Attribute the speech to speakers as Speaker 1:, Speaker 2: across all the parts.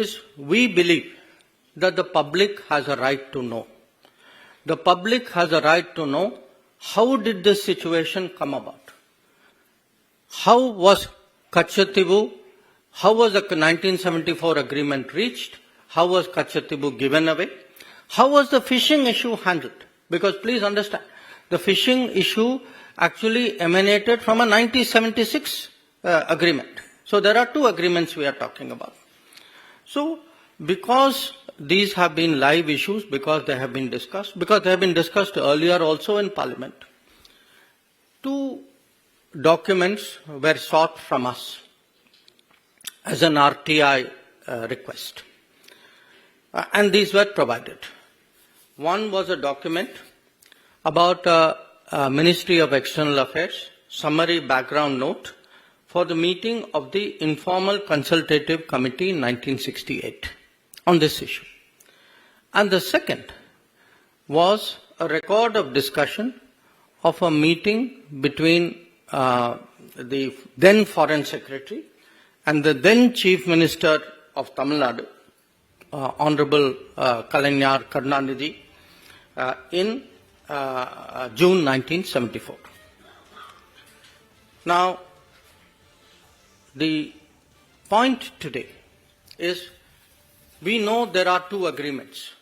Speaker 1: is we believe that the public has a right to know. The public has a right to know how did this situation come about. How was Kachchathivu, how was the 1974 agreement reached? How was Kachchathivu given away? How was the fishing issue handled? Because please understand, the fishing issue actually emanated from a 1976 agreement. So there are two agreements we are talking about. So because these have been live issues, because they have been discussed earlier also in Parliament, two documents were sought from us as an RTI request. And these were provided. One was a document about Ministry of External Affairs, summary background note for the meeting of the Informal Consultative Committee in 1968 on this issue. And the second was a record of discussion of a meeting between the then Foreign Secretary and the then Chief Minister of Tamil Nadu, Honorable Kalaignar Karunanidhi, in June 1974. Now, the point today is we know there are two agreements.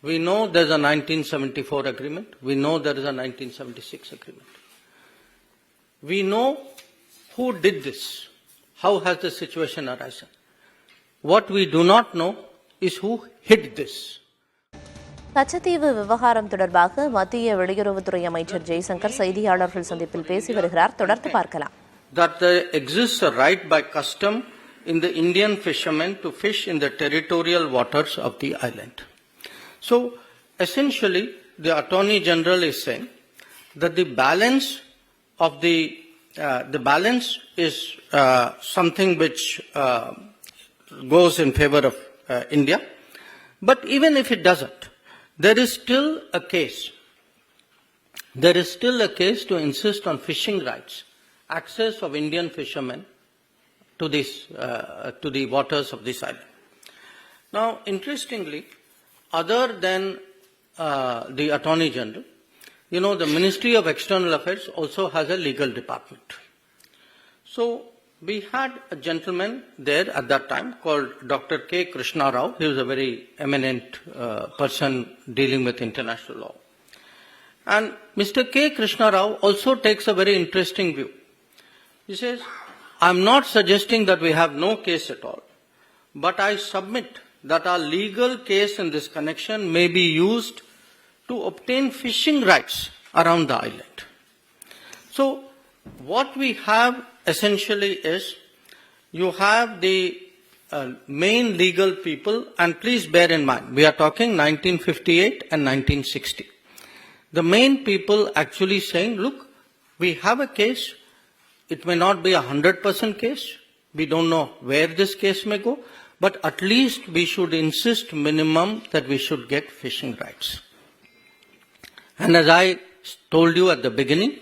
Speaker 1: We know there's a 1974 agreement. We know there is a 1976 agreement. We know who did this. How has the situation arisen? What we do not know is who hid this.
Speaker 2: Kachchathivu விவகாரம் தொடர்பாக மத்திய வெளியுறவுத்துறை அமைச்சர் ஜெய்சங்கர் செய்தியாளர்கள் சந்திப்பில் பேசி வருகிறார். தொடர்ந்து பார்க்கலாம்.
Speaker 1: That there exists a right by custom in the Indian fishermen to fish in the territorial waters of the island. So, essentially, the Attorney General is saying that the balance of the balance is something which goes in favor of India. But even if it doesn't, there is still a case. There is still a case to insist on fishing rights, access of Indian fishermen to the waters of this island. Now, interestingly, other than the Attorney General, you know, the Ministry of External Affairs also has a legal department. So, we had a gentleman there at that time called Dr. K. Krishna Rao. He was a very eminent person dealing with international law. And Mr. K. Krishna Rao also takes a very interesting view. He says, I'm not suggesting that we have no case at all, but I submit that our legal case in this connection may be used to obtain fishing rights around the island. So, what we have essentially is, you have the main legal people, and please bear in mind, we are talking 1958 and 1960. The main people actually saying, look, we have a case, it may not be 100% case, we don't know where this case may go, but at least we should insist minimum that we should get fishing rights. And as I told you at the beginning,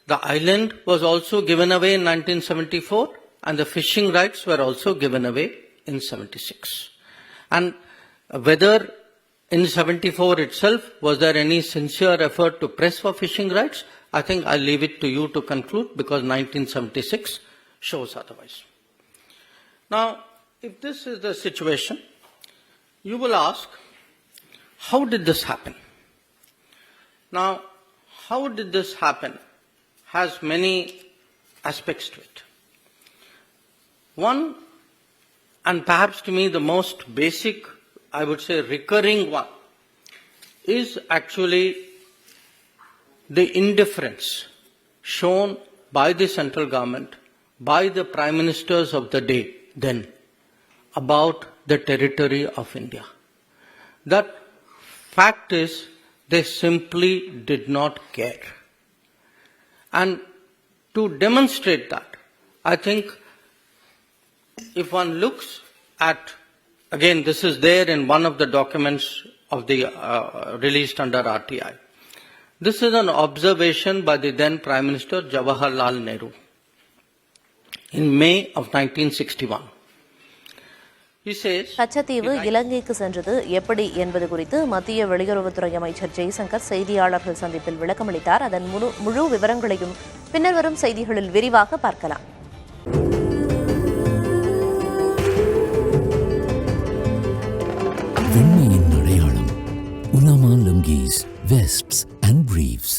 Speaker 1: the island was also given away in 1974 and the fishing rights were also given away in 76. And whether in 74 itself was there any sincere effort to press for fishing rights, I think I'll leave it to you to conclude because 1976 shows otherwise. Now, if this is the situation, you will ask, how did this happen? Now, how did this happen has many aspects to it. One, and perhaps to me the most basic, I would say recurring one, is actually the indifference shown by the central government, by the prime ministers of the day then, about the territory of India. That fact is, they simply did not care. And to demonstrate that, I think if one looks at, again, this is there in one of the documents of the released under RTI. This is an observation by the then Prime Minister Jawaharlal Nehru in May of 1961. He says,
Speaker 2: Katchatheevu இலங்கைக்கு சென்றது எப்படி என்பது குறித்து மத்திய வெளியுறவுத்துறை அமைச்சர் ஜெய்சங்கர் செய்தியாளர்கள் சந்திப்பில் விளக்கமளித்தார். அதன் முழு விவரங்களையும் பின்னர் வரும் செய்திகளில் விரிவாக பார்க்கலாம்.
Speaker 3: வெண்மையின் அடையாளம் உலாமா லுங்கீஸ், வெஸ்ட்ஸ் அண்ட் பிரீஃப்ஸ்.